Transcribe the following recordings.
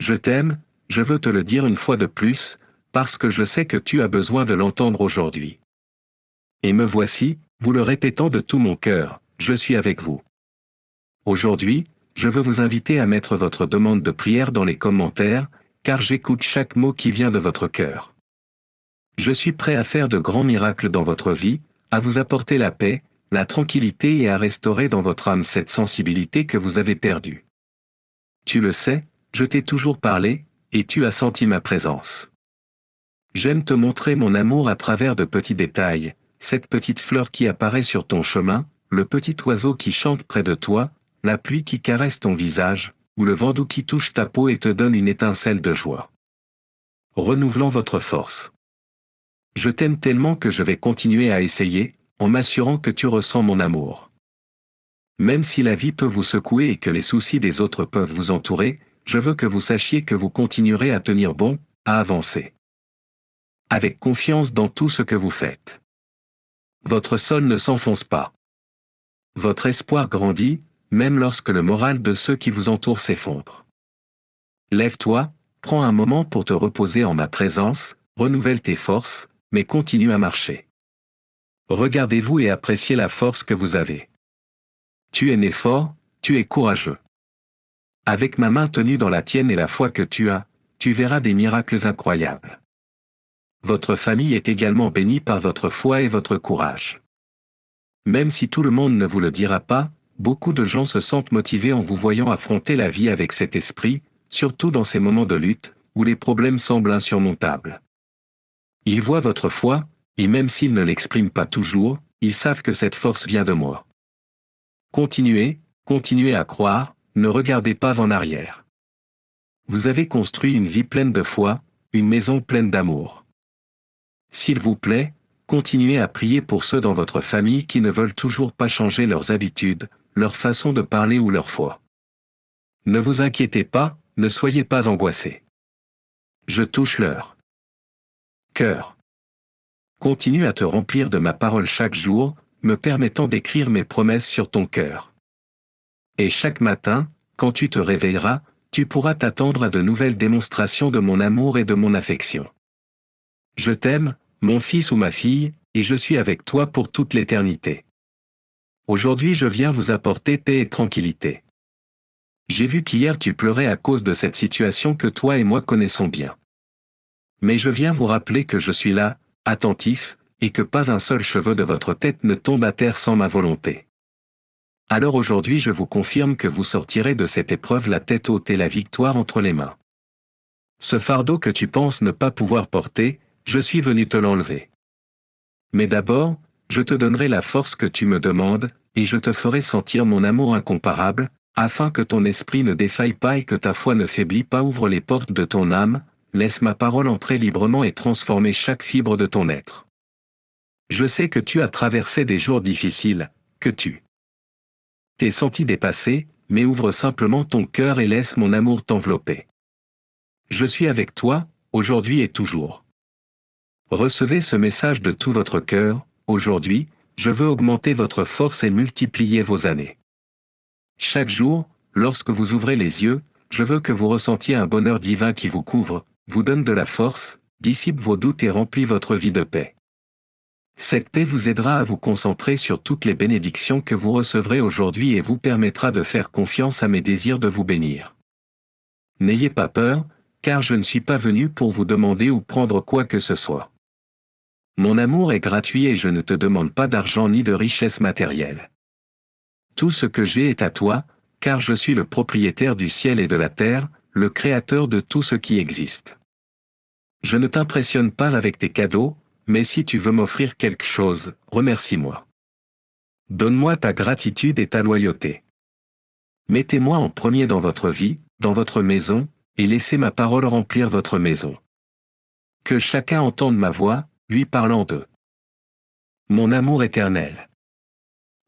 Je t'aime, je veux te le dire une fois de plus, parce que je sais que tu as besoin de l'entendre aujourd'hui. Et me voici, vous le répétant de tout mon cœur, je suis avec vous. Aujourd'hui, je veux vous inviter à mettre votre demande de prière dans les commentaires, car j'écoute chaque mot qui vient de votre cœur. Je suis prêt à faire de grands miracles dans votre vie, à vous apporter la paix, la tranquillité et à restaurer dans votre âme cette sensibilité que vous avez perdue. Tu le sais, je t'ai toujours parlé, et tu as senti ma présence. J'aime te montrer mon amour à travers de petits détails, cette petite fleur qui apparaît sur ton chemin, le petit oiseau qui chante près de toi, la pluie qui caresse ton visage, ou le vent doux qui touche ta peau et te donne une étincelle de joie. Renouvelant votre force. Je t'aime tellement que je vais continuer à essayer, en m'assurant que tu ressens mon amour. Même si la vie peut vous secouer et que les soucis des autres peuvent vous entourer, je veux que vous sachiez que vous continuerez à tenir bon, à avancer. Avec confiance dans tout ce que vous faites. Votre sol ne s'enfonce pas. Votre espoir grandit, même lorsque le moral de ceux qui vous entourent s'effondre. Lève-toi, prends un moment pour te reposer en ma présence, renouvelle tes forces, mais continue à marcher. Regardez-vous et appréciez la force que vous avez. Tu es né fort, tu es courageux. Avec ma main tenue dans la tienne et la foi que tu as, tu verras des miracles incroyables. Votre famille est également bénie par votre foi et votre courage. Même si tout le monde ne vous le dira pas, beaucoup de gens se sentent motivés en vous voyant affronter la vie avec cet esprit, surtout dans ces moments de lutte, où les problèmes semblent insurmontables. Ils voient votre foi, et même s'ils ne l'expriment pas toujours, ils savent que cette force vient de moi. Continuez, continuez à croire, ne regardez pas en arrière. Vous avez construit une vie pleine de foi, une maison pleine d'amour. S'il vous plaît, continuez à prier pour ceux dans votre famille qui ne veulent toujours pas changer leurs habitudes, leur façon de parler ou leur foi. Ne vous inquiétez pas, ne soyez pas angoissés. Je touche leur cœur. Continue à te remplir de ma parole chaque jour, me permettant d'écrire mes promesses sur ton cœur. Et chaque matin, quand tu te réveilleras, tu pourras t'attendre à de nouvelles démonstrations de mon amour et de mon affection. Je t'aime, mon fils ou ma fille, et je suis avec toi pour toute l'éternité. Aujourd'hui je viens vous apporter paix et tranquillité. J'ai vu qu'hier tu pleurais à cause de cette situation que toi et moi connaissons bien. Mais je viens vous rappeler que je suis là, attentif, et que pas un seul cheveu de votre tête ne tombe à terre sans ma volonté. Alors aujourd'hui je vous confirme que vous sortirez de cette épreuve la tête haute et la victoire entre les mains. Ce fardeau que tu penses ne pas pouvoir porter, je suis venu te l'enlever. Mais d'abord, je te donnerai la force que tu me demandes, et je te ferai sentir mon amour incomparable, afin que ton esprit ne défaille pas et que ta foi ne faiblit pas. Ouvre les portes de ton âme, laisse ma parole entrer librement et transformer chaque fibre de ton être. Je sais que tu as traversé des jours difficiles, que tu t'es senti dépassé, mais ouvre simplement ton cœur et laisse mon amour t'envelopper. Je suis avec toi, aujourd'hui et toujours. Recevez ce message de tout votre cœur, aujourd'hui, je veux augmenter votre force et multiplier vos années. Chaque jour, lorsque vous ouvrez les yeux, je veux que vous ressentiez un bonheur divin qui vous couvre, vous donne de la force, dissipe vos doutes et remplit votre vie de paix. Cette paix vous aidera à vous concentrer sur toutes les bénédictions que vous recevrez aujourd'hui et vous permettra de faire confiance à mes désirs de vous bénir. N'ayez pas peur, car je ne suis pas venu pour vous demander ou prendre quoi que ce soit. Mon amour est gratuit et je ne te demande pas d'argent ni de richesse matérielle. Tout ce que j'ai est à toi, car je suis le propriétaire du ciel et de la terre, le créateur de tout ce qui existe. Je ne t'impressionne pas avec tes cadeaux, mais si tu veux m'offrir quelque chose, remercie-moi. Donne-moi ta gratitude et ta loyauté. Mettez-moi en premier dans votre vie, dans votre maison, et laissez ma parole remplir votre maison. Que chacun entende ma voix, lui parlant de mon amour éternel.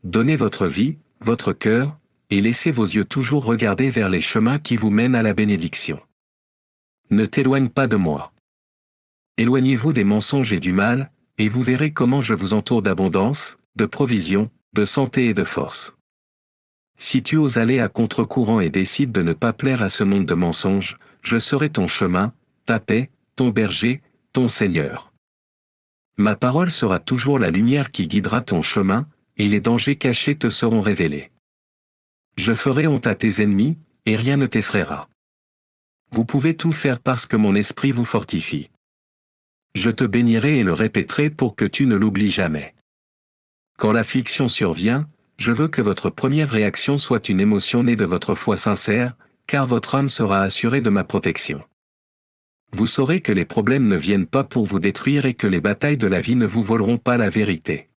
Donnez votre vie, votre cœur, et laissez vos yeux toujours regarder vers les chemins qui vous mènent à la bénédiction. Ne t'éloigne pas de moi. Éloignez-vous des mensonges et du mal, et vous verrez comment je vous entoure d'abondance, de provision, de santé et de force. Si tu oses aller à contre-courant et décides de ne pas plaire à ce monde de mensonges, je serai ton chemin, ta paix, ton berger, ton Seigneur. Ma parole sera toujours la lumière qui guidera ton chemin, et les dangers cachés te seront révélés. Je ferai honte à tes ennemis, et rien ne t'effraiera. Vous pouvez tout faire parce que mon esprit vous fortifie. Je te bénirai et le répéterai pour que tu ne l'oublies jamais. Quand l'affliction survient, je veux que votre première réaction soit une émotion née de votre foi sincère, car votre âme sera assurée de ma protection. Vous saurez que les problèmes ne viennent pas pour vous détruire et que les batailles de la vie ne vous voleront pas la vérité.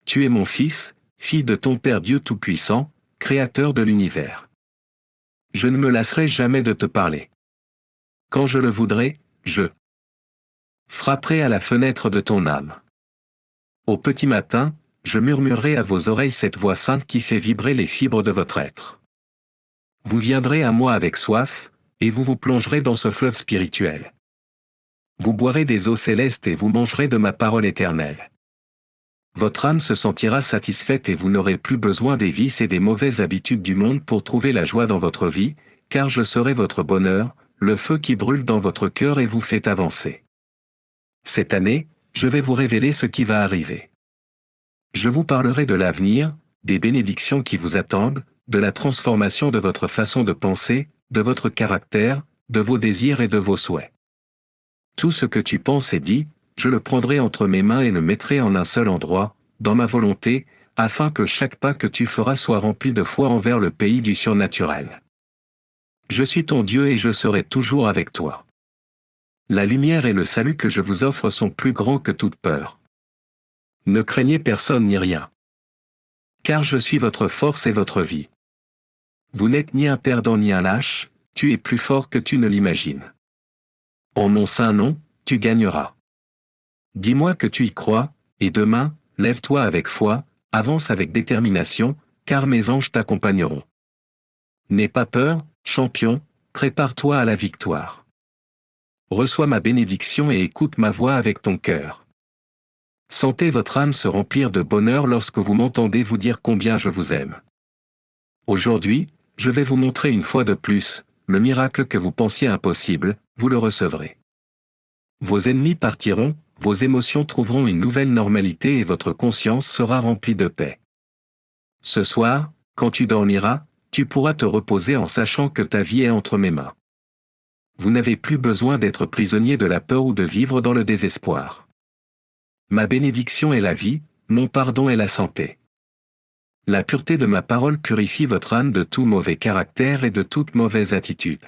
Tu es mon fils, fille de ton Père Dieu Tout-Puissant, Créateur de l'univers. Je ne me lasserai jamais de te parler. Quand je le voudrai, je frapperai à la fenêtre de ton âme. Au petit matin, je murmurerai à vos oreilles cette voix sainte qui fait vibrer les fibres de votre être. Vous viendrez à moi avec soif, et vous vous plongerez dans ce fleuve spirituel. Vous boirez des eaux célestes et vous mangerez de ma parole éternelle. Votre âme se sentira satisfaite et vous n'aurez plus besoin des vices et des mauvaises habitudes du monde pour trouver la joie dans votre vie, car je serai votre bonheur, le feu qui brûle dans votre cœur et vous fait avancer. Cette année, je vais vous révéler ce qui va arriver. Je vous parlerai de l'avenir, des bénédictions qui vous attendent, de la transformation de votre façon de penser, de votre caractère, de vos désirs et de vos souhaits. Tout ce que tu penses et dis, je le prendrai entre mes mains et le mettrai en un seul endroit, dans ma volonté, afin que chaque pas que tu feras soit rempli de foi envers le pays du surnaturel. Je suis ton Dieu et je serai toujours avec toi. La lumière et le salut que je vous offre sont plus grands que toute peur. Ne craignez personne ni rien. Car je suis votre force et votre vie. Vous n'êtes ni un perdant ni un lâche, tu es plus fort que tu ne l'imagines. En mon saint nom, tu gagneras. Dis-moi que tu y crois, et demain, lève-toi avec foi, avance avec détermination, car mes anges t'accompagneront. N'aie pas peur, champion, prépare-toi à la victoire. Reçois ma bénédiction et écoute ma voix avec ton cœur. Sentez votre âme se remplir de bonheur lorsque vous m'entendez vous dire combien je vous aime. Aujourd'hui, je vais vous montrer une fois de plus, le miracle que vous pensiez impossible, vous le recevrez. Vos ennemis partiront, vos émotions trouveront une nouvelle normalité et votre conscience sera remplie de paix. Ce soir, quand tu dormiras, tu pourras te reposer en sachant que ta vie est entre mes mains. Vous n'avez plus besoin d'être prisonnier de la peur ou de vivre dans le désespoir. Ma bénédiction est la vie, mon pardon est la santé. La pureté de ma parole purifie votre âme de tout mauvais caractère et de toute mauvaise attitude.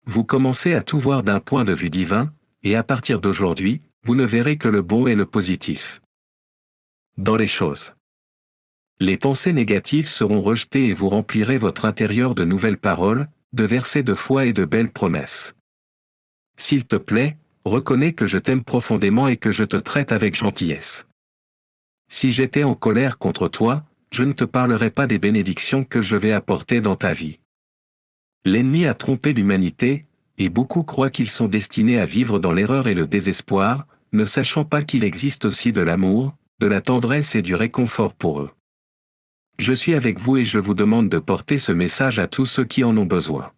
Vous commencez à tout voir d'un point de vue divin, et à partir d'aujourd'hui, vous ne verrez que le bon et le positif dans les choses. Les pensées négatives seront rejetées et vous remplirez votre intérieur de nouvelles paroles, de versets de foi et de belles promesses. S'il te plaît, reconnais que je t'aime profondément et que je te traite avec gentillesse. Si j'étais en colère contre toi, je ne te parlerai pas des bénédictions que je vais apporter dans ta vie. L'ennemi a trompé l'humanité, et beaucoup croient qu'ils sont destinés à vivre dans l'erreur et le désespoir, ne sachant pas qu'il existe aussi de l'amour, de la tendresse et du réconfort pour eux. Je suis avec vous et je vous demande de porter ce message à tous ceux qui en ont besoin.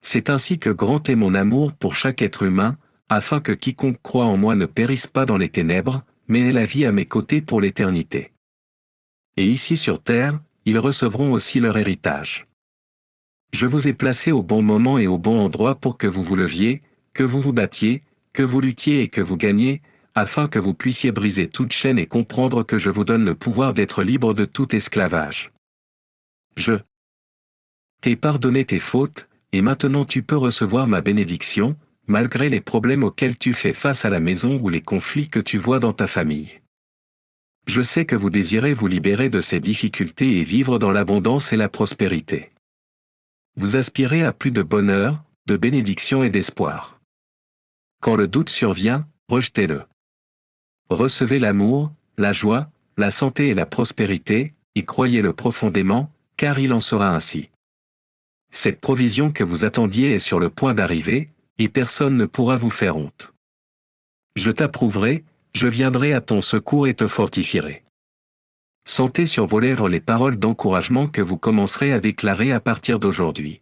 C'est ainsi que grand est mon amour pour chaque être humain, afin que quiconque croit en moi ne périsse pas dans les ténèbres, mais ait la vie à mes côtés pour l'éternité. Et ici sur terre, ils recevront aussi leur héritage. Je vous ai placé au bon moment et au bon endroit pour que vous vous leviez, que vous vous battiez, que vous luttiez et que vous gagniez, afin que vous puissiez briser toute chaîne et comprendre que je vous donne le pouvoir d'être libre de tout esclavage. Je t'ai pardonné tes fautes, et maintenant tu peux recevoir ma bénédiction, malgré les problèmes auxquels tu fais face à la maison ou les conflits que tu vois dans ta famille. Je sais que vous désirez vous libérer de ces difficultés et vivre dans l'abondance et la prospérité. Vous aspirez à plus de bonheur, de bénédiction et d'espoir. Quand le doute survient, rejetez-le. Recevez l'amour, la joie, la santé et la prospérité, et croyez-le profondément, car il en sera ainsi. Cette provision que vous attendiez est sur le point d'arriver, et personne ne pourra vous faire honte. Je t'approuverai, je viendrai à ton secours et te fortifierai. Sentez sur vos lèvres les paroles d'encouragement que vous commencerez à déclarer à partir d'aujourd'hui.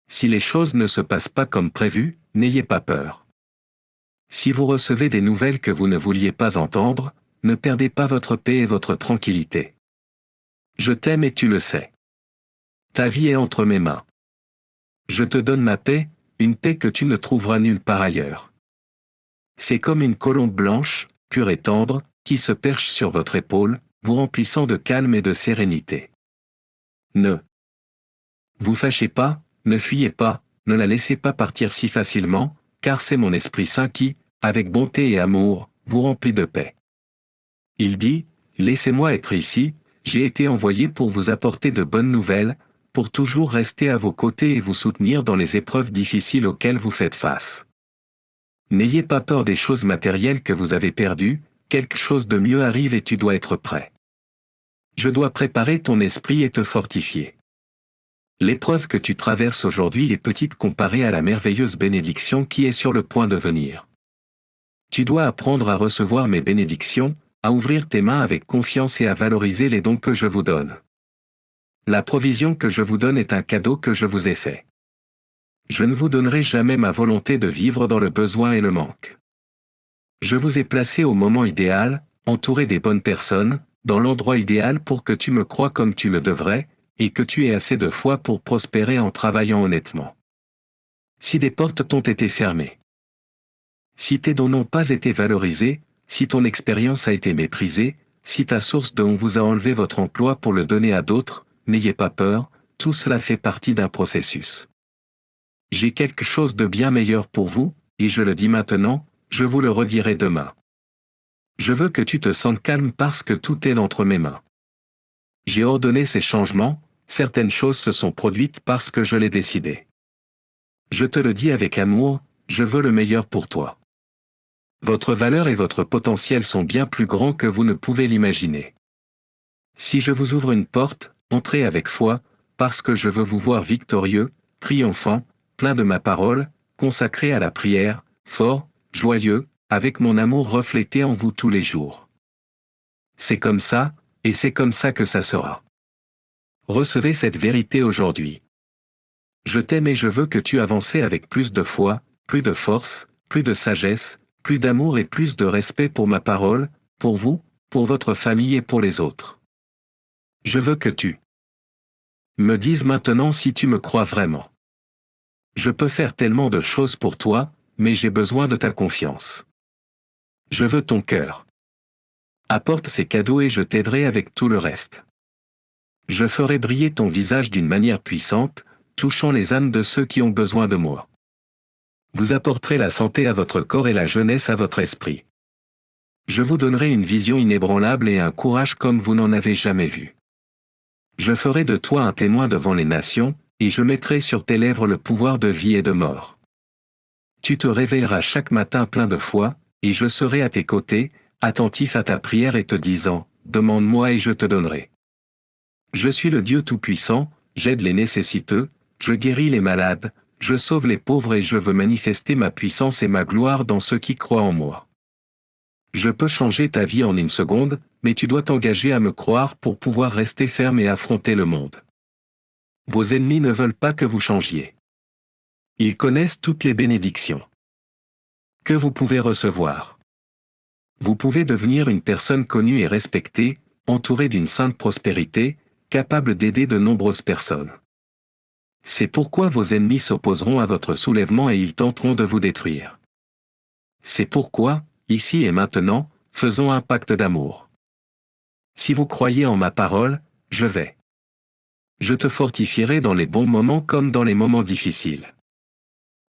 Si les choses ne se passent pas comme prévu, n'ayez pas peur. Si vous recevez des nouvelles que vous ne vouliez pas entendre, ne perdez pas votre paix et votre tranquillité. Je t'aime et tu le sais. Ta vie est entre mes mains. Je te donne ma paix, une paix que tu ne trouveras nulle part ailleurs. C'est comme une colombe blanche, pure et tendre, qui se perche sur votre épaule, vous remplissant de calme et de sérénité. Ne vous fâchez pas, ne fuyez pas, ne la laissez pas partir si facilement, car c'est mon Esprit Saint qui, avec bonté et amour, vous remplit de paix. Il dit, laissez-moi être ici, j'ai été envoyé pour vous apporter de bonnes nouvelles, pour toujours rester à vos côtés et vous soutenir dans les épreuves difficiles auxquelles vous faites face. N'ayez pas peur des choses matérielles que vous avez perdues, quelque chose de mieux arrive et tu dois être prêt. Je dois préparer ton esprit et te fortifier. L'épreuve que tu traverses aujourd'hui est petite comparée à la merveilleuse bénédiction qui est sur le point de venir. Tu dois apprendre à recevoir mes bénédictions, à ouvrir tes mains avec confiance et à valoriser les dons que je vous donne. La provision que je vous donne est un cadeau que je vous ai fait. Je ne vous donnerai jamais ma volonté de vivre dans le besoin et le manque. Je vous ai placé au moment idéal, entouré des bonnes personnes, dans l'endroit idéal pour que tu me croies comme tu le devrais, et que tu aies assez de foi pour prospérer en travaillant honnêtement. Si des portes t'ont été fermées, si tes dons n'ont pas été valorisés, si ton expérience a été méprisée, si ta source de on vous a enlevé votre emploi pour le donner à d'autres, n'ayez pas peur, tout cela fait partie d'un processus. J'ai quelque chose de bien meilleur pour vous, et je le dis maintenant, je vous le redirai demain. Je veux que tu te sentes calme parce que tout est entre mes mains. J'ai ordonné ces changements, certaines choses se sont produites parce que je l'ai décidé. Je te le dis avec amour, je veux le meilleur pour toi. Votre valeur et votre potentiel sont bien plus grands que vous ne pouvez l'imaginer. Si je vous ouvre une porte, entrez avec foi, parce que je veux vous voir victorieux, triomphant, plein de ma parole, consacré à la prière, fort, joyeux, avec mon amour reflété en vous tous les jours. C'est comme ça, et c'est comme ça que ça sera. Recevez cette vérité aujourd'hui. Je t'aime et je veux que tu avances avec plus de foi, plus de force, plus de sagesse, plus d'amour et plus de respect pour ma parole, pour vous, pour votre famille et pour les autres. Je veux que tu me dises maintenant si tu me crois vraiment. Je peux faire tellement de choses pour toi, mais j'ai besoin de ta confiance. Je veux ton cœur. Apporte ces cadeaux et je t'aiderai avec tout le reste. Je ferai briller ton visage d'une manière puissante, touchant les âmes de ceux qui ont besoin de moi. Vous apporterez la santé à votre corps et la jeunesse à votre esprit. Je vous donnerai une vision inébranlable et un courage comme vous n'en avez jamais vu. Je ferai de toi un témoin devant les nations, et je mettrai sur tes lèvres le pouvoir de vie et de mort. Tu te réveilleras chaque matin plein de foi, et je serai à tes côtés, attentif à ta prière et te disant, demande-moi et je te donnerai. Je suis le Dieu Tout-Puissant, j'aide les nécessiteux, je guéris les malades, je sauve les pauvres et je veux manifester ma puissance et ma gloire dans ceux qui croient en moi. Je peux changer ta vie en une seconde, mais tu dois t'engager à me croire pour pouvoir rester ferme et affronter le monde. Vos ennemis ne veulent pas que vous changiez. Ils connaissent toutes les bénédictions que vous pouvez recevoir. Vous pouvez devenir une personne connue et respectée, entourée d'une sainte prospérité, capable d'aider de nombreuses personnes. C'est pourquoi vos ennemis s'opposeront à votre soulèvement et ils tenteront de vous détruire. C'est pourquoi, ici et maintenant, faisons un pacte d'amour. Si vous croyez en ma parole, je vais. Je te fortifierai dans les bons moments comme dans les moments difficiles.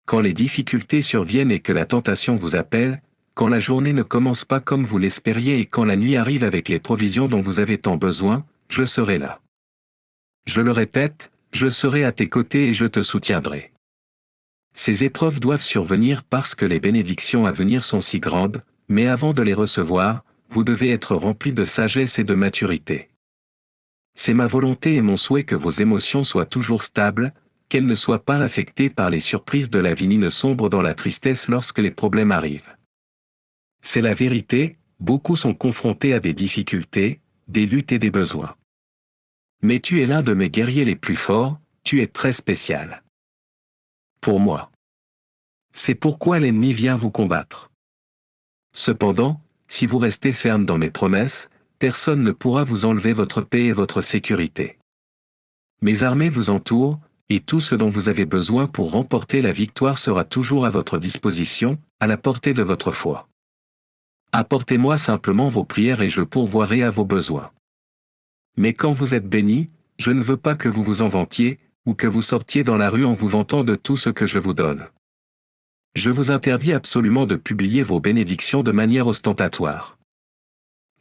Quand les difficultés surviennent et que la tentation vous appelle, quand la journée ne commence pas comme vous l'espériez et quand la nuit arrive avec les provisions dont vous avez tant besoin, je serai là. Je le répète, je serai à tes côtés et je te soutiendrai. Ces épreuves doivent survenir parce que les bénédictions à venir sont si grandes, mais avant de les recevoir, vous devez être rempli de sagesse et de maturité. C'est ma volonté et mon souhait que vos émotions soient toujours stables, qu'elles ne soient pas affectées par les surprises de la vie ni ne sombrent dans la tristesse lorsque les problèmes arrivent. C'est la vérité, beaucoup sont confrontés à des difficultés, des luttes et des besoins. Mais tu es l'un de mes guerriers les plus forts, tu es très spécial. Pour moi. C'est pourquoi l'ennemi vient vous combattre. Cependant, si vous restez ferme dans mes promesses, personne ne pourra vous enlever votre paix et votre sécurité. Mes armées vous entourent, et tout ce dont vous avez besoin pour remporter la victoire sera toujours à votre disposition, à la portée de votre foi. Apportez-moi simplement vos prières et je pourvoirai à vos besoins. Mais quand vous êtes bénis, je ne veux pas que vous vous en vantiez, ou que vous sortiez dans la rue en vous vantant de tout ce que je vous donne. Je vous interdis absolument de publier vos bénédictions de manière ostentatoire.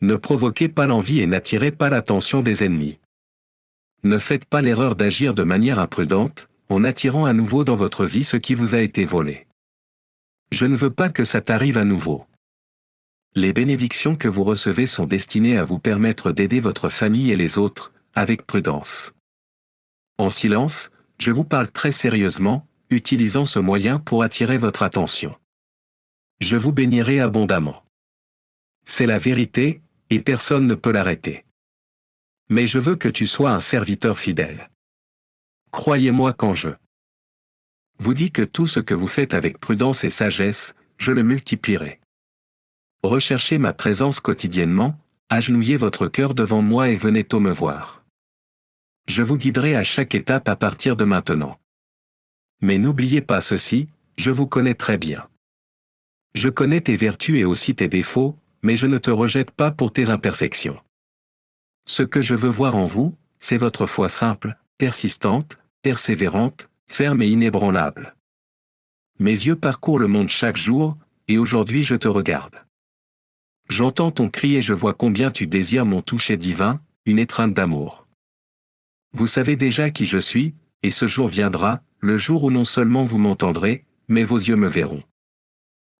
Ne provoquez pas l'envie et n'attirez pas l'attention des ennemis. Ne faites pas l'erreur d'agir de manière imprudente, en attirant à nouveau dans votre vie ce qui vous a été volé. Je ne veux pas que ça t'arrive à nouveau. Les bénédictions que vous recevez sont destinées à vous permettre d'aider votre famille et les autres, avec prudence. En silence, je vous parle très sérieusement, utilisant ce moyen pour attirer votre attention. Je vous bénirai abondamment. C'est la vérité, et personne ne peut l'arrêter. Mais je veux que tu sois un serviteur fidèle. Croyez-moi quand je vous dis que tout ce que vous faites avec prudence et sagesse, je le multiplierai. Recherchez ma présence quotidiennement, agenouillez votre cœur devant moi et venez tôt me voir. Je vous guiderai à chaque étape à partir de maintenant. Mais n'oubliez pas ceci, je vous connais très bien. Je connais tes vertus et aussi tes défauts, mais je ne te rejette pas pour tes imperfections. Ce que je veux voir en vous, c'est votre foi simple, persistante, persévérante, ferme et inébranlable. Mes yeux parcourent le monde chaque jour, et aujourd'hui je te regarde. J'entends ton cri et je vois combien tu désires mon toucher divin, une étreinte d'amour. Vous savez déjà qui je suis, et ce jour viendra, le jour où non seulement vous m'entendrez, mais vos yeux me verront.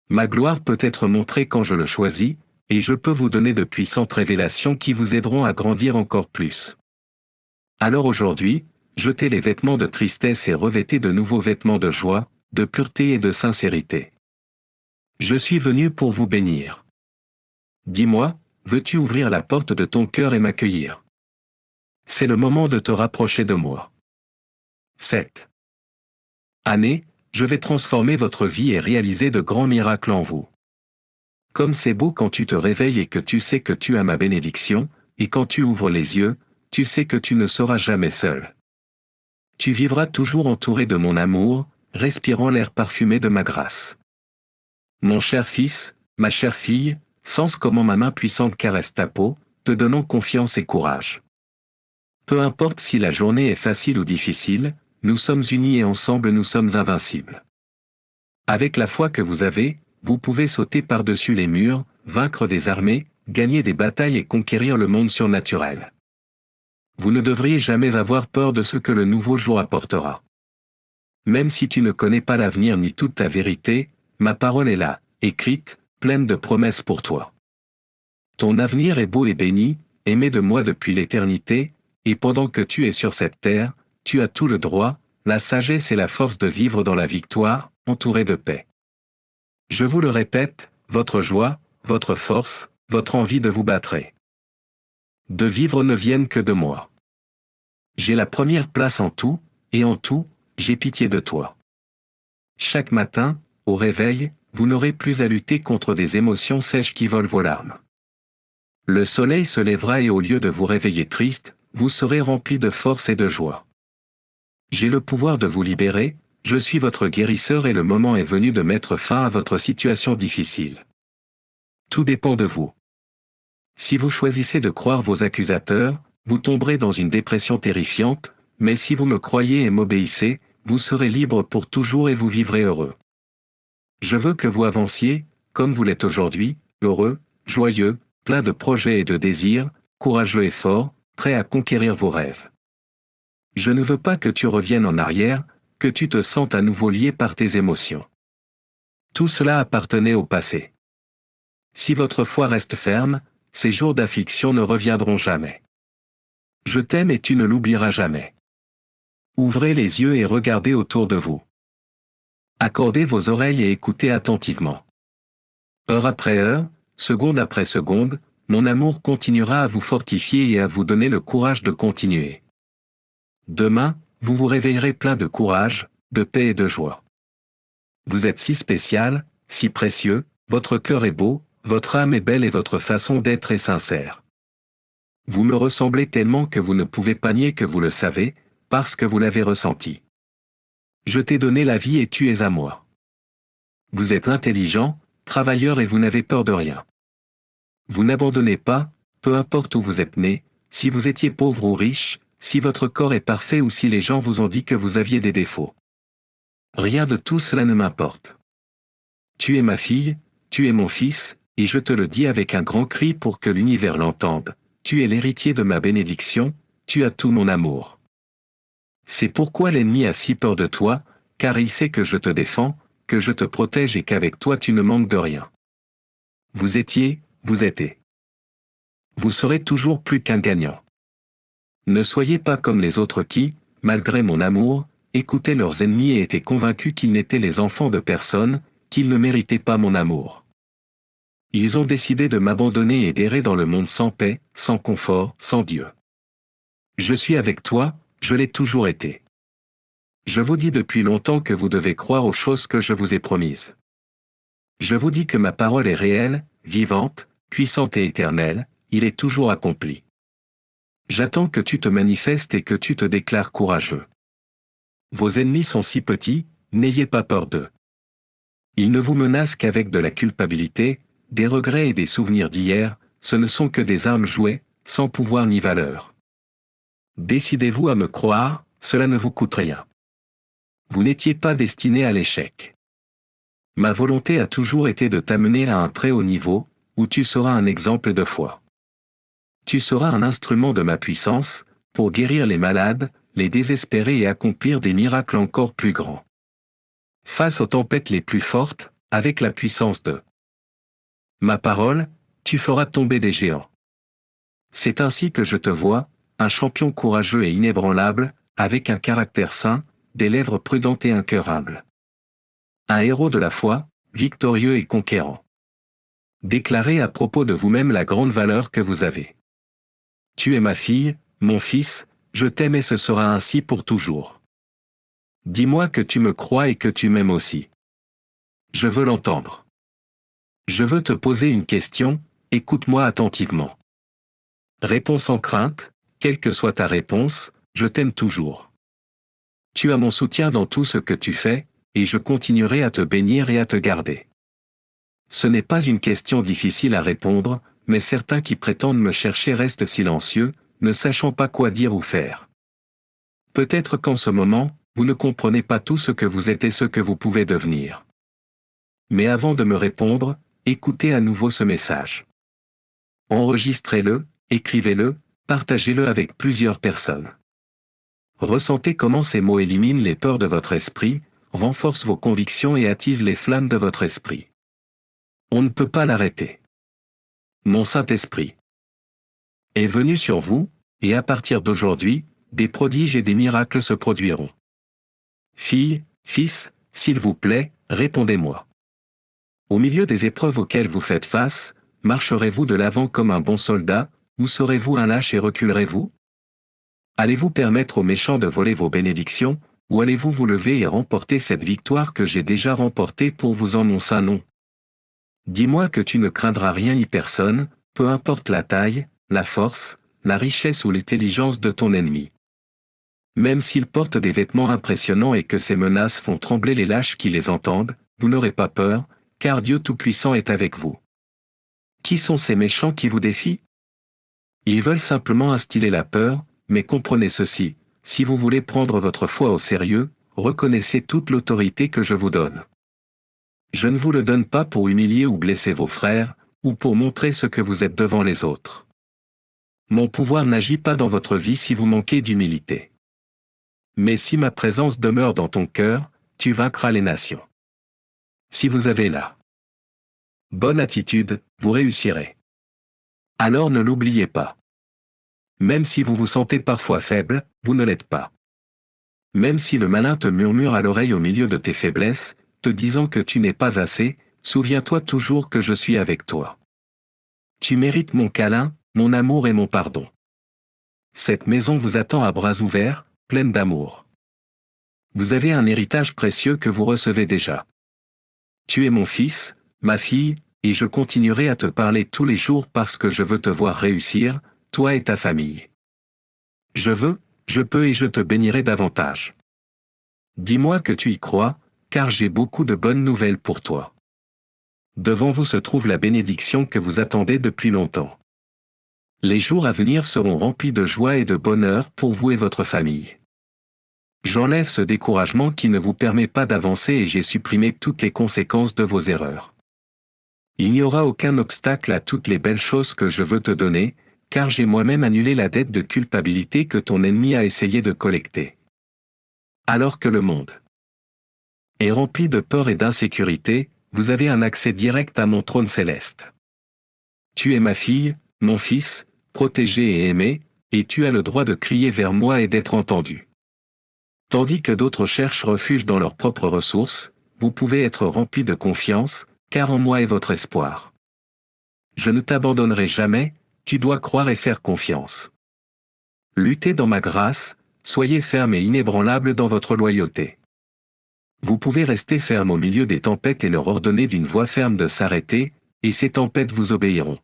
Ma gloire peut être montrée quand je le choisis, et je peux vous donner de puissantes révélations qui vous aideront à grandir encore plus. Alors aujourd'hui, jetez les vêtements de tristesse et revêtez de nouveaux vêtements de joie, de pureté et de sincérité. Je suis venu pour vous bénir. Dis-moi, veux-tu ouvrir la porte de ton cœur et m'accueillir? C'est le moment de te rapprocher de moi. 7. Année, je vais transformer votre vie et réaliser de grands miracles en vous. Comme c'est beau quand tu te réveilles et que tu sais que tu as ma bénédiction, et quand tu ouvres les yeux, tu sais que tu ne seras jamais seul. Tu vivras toujours entouré de mon amour, respirant l'air parfumé de ma grâce. Mon cher fils, ma chère fille, sens comment ma main puissante caresse ta peau, te donnant confiance et courage. Peu importe si la journée est facile ou difficile, nous sommes unis et ensemble nous sommes invincibles. Avec la foi que vous avez, vous pouvez sauter par-dessus les murs, vaincre des armées, gagner des batailles et conquérir le monde surnaturel. Vous ne devriez jamais avoir peur de ce que le nouveau jour apportera. Même si tu ne connais pas l'avenir ni toute ta vérité, ma parole est là, écrite, pleine de promesses pour toi. Ton avenir est beau et béni, aimé de moi depuis l'éternité, et pendant que tu es sur cette terre, tu as tout le droit, la sagesse et la force de vivre dans la victoire, entouré de paix. Je vous le répète, votre joie, votre force, votre envie de vous battre de vivre ne viennent que de moi. J'ai la première place en tout, et en tout, j'ai pitié de toi. Chaque matin, au réveil, vous n'aurez plus à lutter contre des émotions sèches qui volent vos larmes. Le soleil se lèvera et au lieu de vous réveiller triste, vous serez rempli de force et de joie. J'ai le pouvoir de vous libérer, je suis votre guérisseur et le moment est venu de mettre fin à votre situation difficile. Tout dépend de vous. Si vous choisissez de croire vos accusateurs, vous tomberez dans une dépression terrifiante, mais si vous me croyez et m'obéissez, vous serez libre pour toujours et vous vivrez heureux. Je veux que vous avanciez, comme vous l'êtes aujourd'hui, heureux, joyeux, plein de projets et de désirs, courageux et fort, prêt à conquérir vos rêves. Je ne veux pas que tu reviennes en arrière, que tu te sentes à nouveau lié par tes émotions. Tout cela appartenait au passé. Si votre foi reste ferme, ces jours d'affliction ne reviendront jamais. Je t'aime et tu ne l'oublieras jamais. Ouvrez les yeux et regardez autour de vous. Accordez vos oreilles et écoutez attentivement. Heure après heure, seconde après seconde, mon amour continuera à vous fortifier et à vous donner le courage de continuer. Demain, vous vous réveillerez plein de courage, de paix et de joie. Vous êtes si spécial, si précieux, votre cœur est beau, votre âme est belle et votre façon d'être est sincère. Vous me ressemblez tellement que vous ne pouvez pas nier que vous le savez, parce que vous l'avez ressenti. Je t'ai donné la vie et tu es à moi. Vous êtes intelligent, travailleur et vous n'avez peur de rien. Vous n'abandonnez pas, peu importe où vous êtes né, si vous étiez pauvre ou riche, si votre corps est parfait ou si les gens vous ont dit que vous aviez des défauts. Rien de tout cela ne m'importe. Tu es ma fille, tu es mon fils, et je te le dis avec un grand cri pour que l'univers l'entende, tu es l'héritier de ma bénédiction, tu as tout mon amour. C'est pourquoi l'ennemi a si peur de toi, car il sait que je te défends, que je te protège et qu'avec toi tu ne manques de rien. Vous étiez, vous êtes. Vous serez toujours plus qu'un gagnant. Ne soyez pas comme les autres qui, malgré mon amour, écoutaient leurs ennemis et étaient convaincus qu'ils n'étaient les enfants de personne, qu'ils ne méritaient pas mon amour. Ils ont décidé de m'abandonner et d'errer dans le monde sans paix, sans confort, sans Dieu. Je suis avec toi, je l'ai toujours été. Je vous dis depuis longtemps que vous devez croire aux choses que je vous ai promises. Je vous dis que ma parole est réelle, vivante, puissante et éternelle, il est toujours accompli. J'attends que tu te manifestes et que tu te déclares courageux. Vos ennemis sont si petits, n'ayez pas peur d'eux. Ils ne vous menacent qu'avec de la culpabilité, des regrets et des souvenirs d'hier, ce ne sont que des armes jouées, sans pouvoir ni valeur. Décidez-vous à me croire, cela ne vous coûte rien. Vous n'étiez pas destiné à l'échec. Ma volonté a toujours été de t'amener à un très haut niveau, où tu seras un exemple de foi. Tu seras un instrument de ma puissance, pour guérir les malades, les désespérés et accomplir des miracles encore plus grands. Face aux tempêtes les plus fortes, avec la puissance de ma parole, tu feras tomber des géants. C'est ainsi que je te vois, un champion courageux et inébranlable, avec un caractère sain, des lèvres prudentes et un cœur humble. Un héros de la foi, victorieux et conquérant. Déclarez à propos de vous-même la grande valeur que vous avez. Tu es ma fille, mon fils, je t'aime et ce sera ainsi pour toujours. Dis-moi que tu me crois et que tu m'aimes aussi. Je veux l'entendre. Je veux te poser une question, écoute-moi attentivement. Réponds sans crainte, quelle que soit ta réponse, je t'aime toujours. Tu as mon soutien dans tout ce que tu fais, et je continuerai à te bénir et à te garder. Ce n'est pas une question difficile à répondre, mais certains qui prétendent me chercher restent silencieux, ne sachant pas quoi dire ou faire. Peut-être qu'en ce moment, vous ne comprenez pas tout ce que vous êtes et ce que vous pouvez devenir. Mais avant de me répondre, écoutez à nouveau ce message. Enregistrez-le, écrivez-le, partagez-le avec plusieurs personnes. Ressentez comment ces mots éliminent les peurs de votre esprit, renforcent vos convictions et attisent les flammes de votre esprit. On ne peut pas l'arrêter. Mon Saint-Esprit est venu sur vous, et à partir d'aujourd'hui, des prodiges et des miracles se produiront. Fille, fils, s'il vous plaît, répondez-moi. Au milieu des épreuves auxquelles vous faites face, marcherez-vous de l'avant comme un bon soldat, ou serez-vous un lâche et reculerez-vous? Allez-vous permettre aux méchants de voler vos bénédictions, ou allez-vous vous lever et remporter cette victoire que j'ai déjà remportée pour vous en mon saint nom? Dis-moi que tu ne craindras rien ni personne, peu importe la taille, la force, la richesse ou l'intelligence de ton ennemi. Même s'il porte des vêtements impressionnants et que ses menaces font trembler les lâches qui les entendent, vous n'aurez pas peur, car Dieu Tout-Puissant est avec vous. Qui sont ces méchants qui vous défient? Ils veulent simplement instiller la peur, mais comprenez ceci, si vous voulez prendre votre foi au sérieux, reconnaissez toute l'autorité que je vous donne. Je ne vous le donne pas pour humilier ou blesser vos frères, ou pour montrer ce que vous êtes devant les autres. Mon pouvoir n'agit pas dans votre vie si vous manquez d'humilité. Mais si ma présence demeure dans ton cœur, tu vaincras les nations. Si vous avez la bonne attitude, vous réussirez. Alors ne l'oubliez pas. Même si vous vous sentez parfois faible, vous ne l'êtes pas. Même si le malin te murmure à l'oreille au milieu de tes faiblesses, te disant que tu n'es pas assez, souviens-toi toujours que je suis avec toi. Tu mérites mon câlin, mon amour et mon pardon. Cette maison vous attend à bras ouverts, pleine d'amour. Vous avez un héritage précieux que vous recevez déjà. Tu es mon fils, ma fille, et je continuerai à te parler tous les jours parce que je veux te voir réussir, toi et ta famille. Je veux, je peux et je te bénirai davantage. Dis-moi que tu y crois, car j'ai beaucoup de bonnes nouvelles pour toi. Devant vous se trouve la bénédiction que vous attendez depuis longtemps. Les jours à venir seront remplis de joie et de bonheur pour vous et votre famille. J'enlève ce découragement qui ne vous permet pas d'avancer et j'ai supprimé toutes les conséquences de vos erreurs. Il n'y aura aucun obstacle à toutes les belles choses que je veux te donner, car j'ai moi-même annulé la dette de culpabilité que ton ennemi a essayé de collecter. Alors que le monde est rempli de peur et d'insécurité, vous avez un accès direct à mon trône céleste. Tu es ma fille, mon fils, protégé et aimé, et tu as le droit de crier vers moi et d'être entendu. Tandis que d'autres cherchent refuge dans leurs propres ressources, vous pouvez être rempli de confiance, car en moi est votre espoir. Je ne t'abandonnerai jamais, tu dois croire et faire confiance. Luttez dans ma grâce, soyez ferme et inébranlable dans votre loyauté. Vous pouvez rester ferme au milieu des tempêtes et leur ordonner d'une voix ferme de s'arrêter, et ces tempêtes vous obéiront.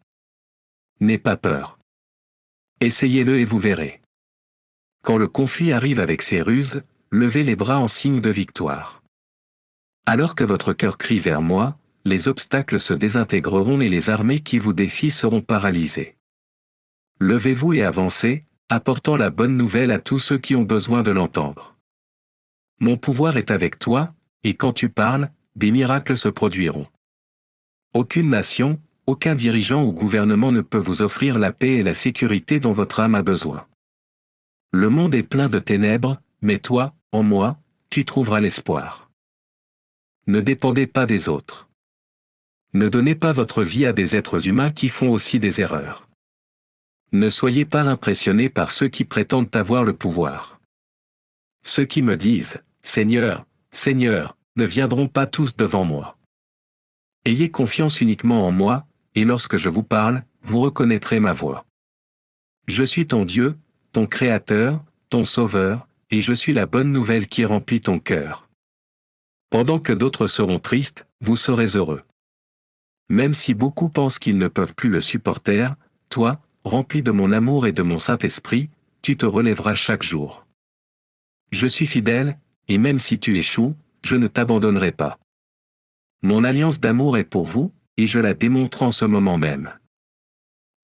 N'aie pas peur. Essayez-le et vous verrez. Quand le conflit arrive avec ses ruses, levez les bras en signe de victoire. Alors que votre cœur crie vers moi, les obstacles se désintégreront et les armées qui vous défient seront paralysées. Levez-vous et avancez, apportant la bonne nouvelle à tous ceux qui ont besoin de l'entendre. Mon pouvoir est avec toi, et quand tu parles, des miracles se produiront. Aucune nation, aucun dirigeant ou gouvernement ne peut vous offrir la paix et la sécurité dont votre âme a besoin. Le monde est plein de ténèbres, mais toi, en moi, tu trouveras l'espoir. Ne dépendez pas des autres. Ne donnez pas votre vie à des êtres humains qui font aussi des erreurs. Ne soyez pas impressionnés par ceux qui prétendent avoir le pouvoir. Ceux qui me disent « Seigneur, Seigneur », ne viendront pas tous devant moi. Ayez confiance uniquement en moi, et lorsque je vous parle, vous reconnaîtrez ma voix. Je suis ton Dieu, ton Créateur, ton Sauveur, et je suis la bonne nouvelle qui remplit ton cœur. Pendant que d'autres seront tristes, vous serez heureux. Même si beaucoup pensent qu'ils ne peuvent plus le supporter, toi, rempli de mon amour et de mon Saint-Esprit, tu te relèveras chaque jour. Je suis fidèle, et même si tu échoues, je ne t'abandonnerai pas. Mon alliance d'amour est pour vous, et je la démontre en ce moment même.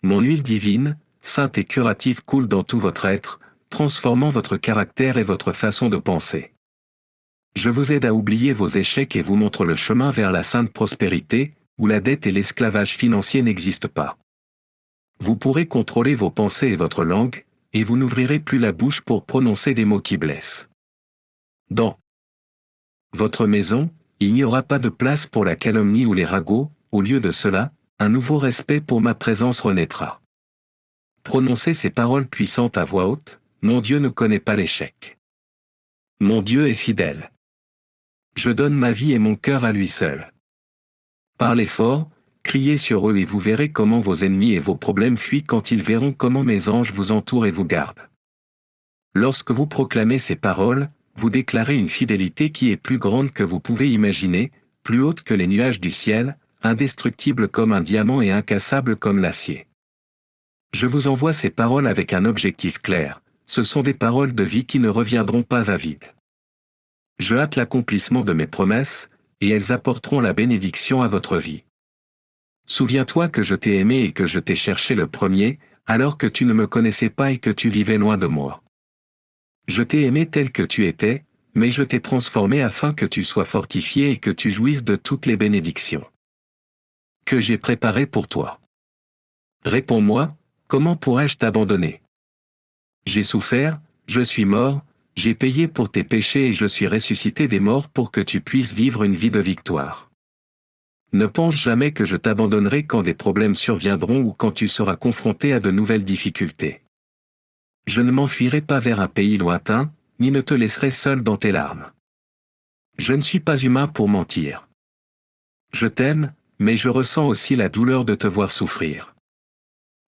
Mon huile divine, sainte et curative coule dans tout votre être, transformant votre caractère et votre façon de penser. Je vous aide à oublier vos échecs et vous montre le chemin vers la sainte prospérité, où la dette et l'esclavage financier n'existent pas. Vous pourrez contrôler vos pensées et votre langue, et vous n'ouvrirez plus la bouche pour prononcer des mots qui blessent. Dans votre maison, il n'y aura pas de place pour la calomnie ou les ragots, au lieu de cela, un nouveau respect pour ma présence renaîtra. Prononcez ces paroles puissantes à voix haute, mon Dieu ne connaît pas l'échec. Mon Dieu est fidèle. Je donne ma vie et mon cœur à lui seul. Parlez fort, criez sur eux et vous verrez comment vos ennemis et vos problèmes fuient quand ils verront comment mes anges vous entourent et vous gardent. Lorsque vous proclamez ces paroles, vous déclarez une fidélité qui est plus grande que vous pouvez imaginer, plus haute que les nuages du ciel, indestructible comme un diamant et incassable comme l'acier. Je vous envoie ces paroles avec un objectif clair, ce sont des paroles de vie qui ne reviendront pas à vide. Je hâte l'accomplissement de mes promesses, et elles apporteront la bénédiction à votre vie. Souviens-toi que je t'ai aimé et que je t'ai cherché le premier, alors que tu ne me connaissais pas et que tu vivais loin de moi. Je t'ai aimé tel que tu étais, mais je t'ai transformé afin que tu sois fortifié et que tu jouisses de toutes les bénédictions que j'ai préparées pour toi. Réponds-moi, comment pourrais-je t'abandonner? J'ai souffert, je suis mort, j'ai payé pour tes péchés et je suis ressuscité des morts pour que tu puisses vivre une vie de victoire. Ne pense jamais que je t'abandonnerai quand des problèmes surviendront ou quand tu seras confronté à de nouvelles difficultés. Je ne m'enfuirai pas vers un pays lointain, ni ne te laisserai seul dans tes larmes. Je ne suis pas humain pour mentir. Je t'aime, mais je ressens aussi la douleur de te voir souffrir.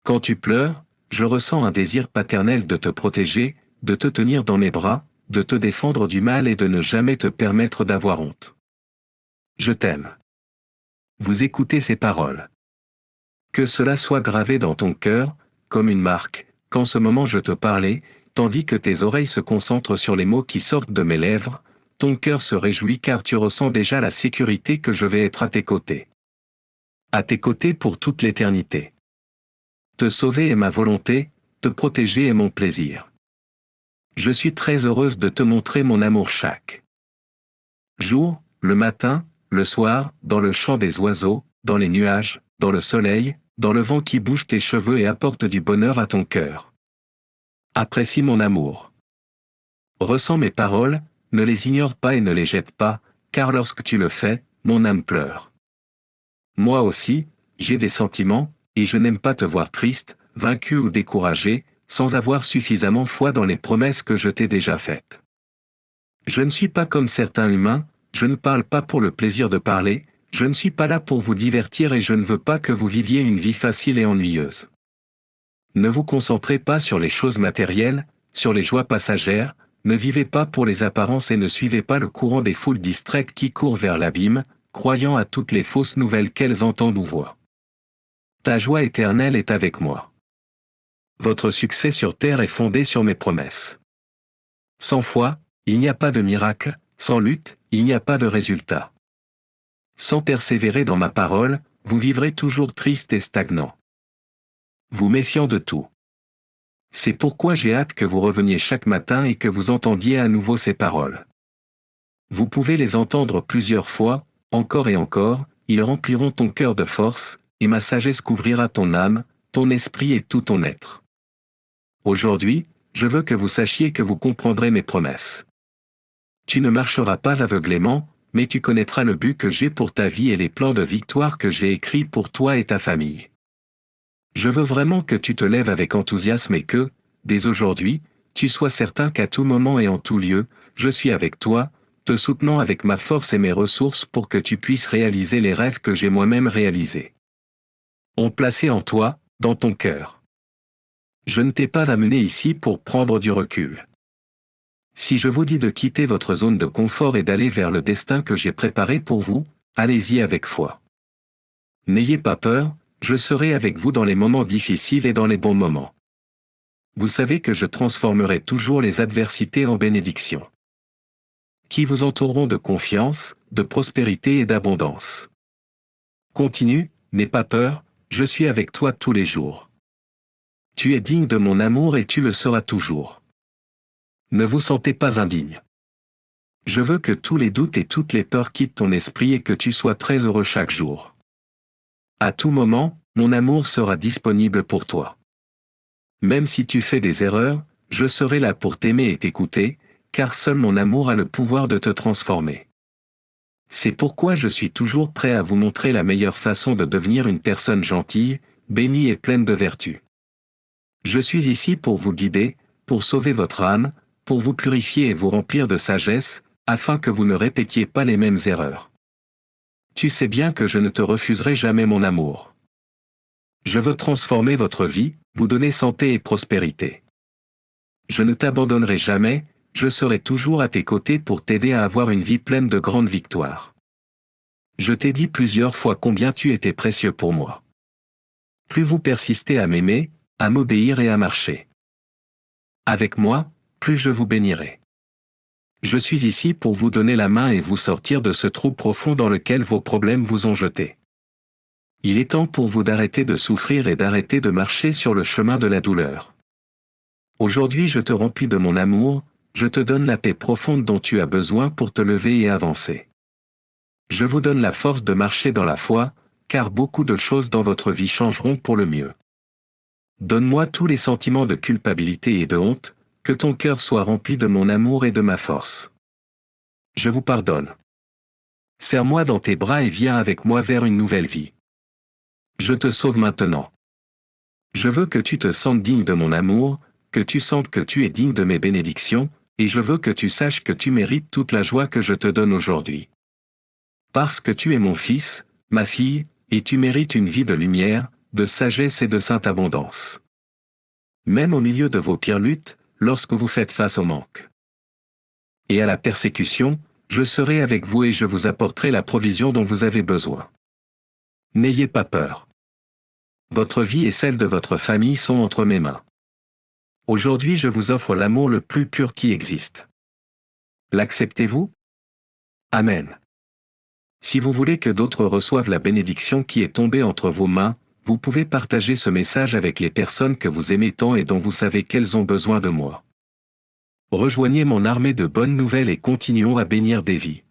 Quand tu pleures, je ressens un désir paternel de te protéger, de te tenir dans mes bras, de te défendre du mal et de ne jamais te permettre d'avoir honte. Je t'aime. Vous écoutez ces paroles. Que cela soit gravé dans ton cœur, comme une marque, qu'en ce moment je te parlais, tandis que tes oreilles se concentrent sur les mots qui sortent de mes lèvres, ton cœur se réjouit car tu ressens déjà la sécurité que je vais être à tes côtés. À tes côtés pour toute l'éternité. Te sauver est ma volonté, te protéger est mon plaisir. Je suis très heureuse de te montrer mon amour chaque jour, le matin, le soir, dans le chant des oiseaux, dans les nuages, dans le soleil, dans le vent qui bouge tes cheveux et apporte du bonheur à ton cœur. Apprécie mon amour. Ressens mes paroles, ne les ignore pas et ne les jette pas, car lorsque tu le fais, mon âme pleure. Moi aussi, j'ai des sentiments, et je n'aime pas te voir triste, vaincu ou découragé, sans avoir suffisamment foi dans les promesses que je t'ai déjà faites. Je ne suis pas comme certains humains, je ne parle pas pour le plaisir de parler, je ne suis pas là pour vous divertir et je ne veux pas que vous viviez une vie facile et ennuyeuse. Ne vous concentrez pas sur les choses matérielles, sur les joies passagères, ne vivez pas pour les apparences et ne suivez pas le courant des foules distraites qui courent vers l'abîme, croyant à toutes les fausses nouvelles qu'elles entendent ou voient. Ta joie éternelle est avec moi. Votre succès sur terre est fondé sur mes promesses. Sans foi, il n'y a pas de miracle, sans lutte, il n'y a pas de résultat. Sans persévérer dans ma parole, vous vivrez toujours triste et stagnant. Vous méfiant de tout. C'est pourquoi j'ai hâte que vous reveniez chaque matin et que vous entendiez à nouveau ces paroles. Vous pouvez les entendre plusieurs fois, encore et encore, ils rempliront ton cœur de force, et ma sagesse couvrira ton âme, ton esprit et tout ton être. Aujourd'hui, je veux que vous sachiez que vous comprendrez mes promesses. Tu ne marcheras pas aveuglément, mais tu connaîtras le but que j'ai pour ta vie et les plans de victoire que j'ai écrits pour toi et ta famille. Je veux vraiment que tu te lèves avec enthousiasme et que, dès aujourd'hui, tu sois certain qu'à tout moment et en tout lieu, je suis avec toi, te soutenant avec ma force et mes ressources pour que tu puisses réaliser les rêves que j'ai moi-même réalisés. Ont placé en toi, dans ton cœur. Je ne t'ai pas amené ici pour prendre du recul. Si je vous dis de quitter votre zone de confort et d'aller vers le destin que j'ai préparé pour vous, allez-y avec foi. N'ayez pas peur, je serai avec vous dans les moments difficiles et dans les bons moments. Vous savez que je transformerai toujours les adversités en bénédictions. Qui vous entoureront de confiance, de prospérité et d'abondance. Continue, n'aie pas peur, je suis avec toi tous les jours. Tu es digne de mon amour et tu le seras toujours. Ne vous sentez pas indigne. Je veux que tous les doutes et toutes les peurs quittent ton esprit et que tu sois très heureux chaque jour. À tout moment, mon amour sera disponible pour toi. Même si tu fais des erreurs, je serai là pour t'aimer et t'écouter, car seul mon amour a le pouvoir de te transformer. C'est pourquoi je suis toujours prêt à vous montrer la meilleure façon de devenir une personne gentille, bénie et pleine de vertu. Je suis ici pour vous guider, pour sauver votre âme, pour vous purifier et vous remplir de sagesse, afin que vous ne répétiez pas les mêmes erreurs. Tu sais bien que je ne te refuserai jamais mon amour. Je veux transformer votre vie, vous donner santé et prospérité. Je ne t'abandonnerai jamais, je serai toujours à tes côtés pour t'aider à avoir une vie pleine de grandes victoires. Je t'ai dit plusieurs fois combien tu étais précieux pour moi. Plus vous persistez à m'aimer, à m'obéir et à marcher avec moi, plus je vous bénirai. Je suis ici pour vous donner la main et vous sortir de ce trou profond dans lequel vos problèmes vous ont jeté. Il est temps pour vous d'arrêter de souffrir et d'arrêter de marcher sur le chemin de la douleur. Aujourd'hui je te remplis de mon amour, je te donne la paix profonde dont tu as besoin pour te lever et avancer. Je vous donne la force de marcher dans la foi, car beaucoup de choses dans votre vie changeront pour le mieux. Donne-moi tous les sentiments de culpabilité et de honte, que ton cœur soit rempli de mon amour et de ma force. Je vous pardonne. Serre-moi dans tes bras et viens avec moi vers une nouvelle vie. Je te sauve maintenant. Je veux que tu te sentes digne de mon amour, que tu sentes que tu es digne de mes bénédictions, et je veux que tu saches que tu mérites toute la joie que je te donne aujourd'hui. Parce que tu es mon fils, ma fille, et tu mérites une vie de lumière, de sagesse et de sainte abondance. Même au milieu de vos pires luttes, lorsque vous faites face au manque et à la persécution, je serai avec vous et je vous apporterai la provision dont vous avez besoin. N'ayez pas peur. Votre vie et celle de votre famille sont entre mes mains. Aujourd'hui je vous offre l'amour le plus pur qui existe. L'acceptez-vous? Amen. Si vous voulez que d'autres reçoivent la bénédiction qui est tombée entre vos mains, vous pouvez partager ce message avec les personnes que vous aimez tant et dont vous savez qu'elles ont besoin de moi. Rejoignez mon armée de bonnes nouvelles et continuons à bénir des vies.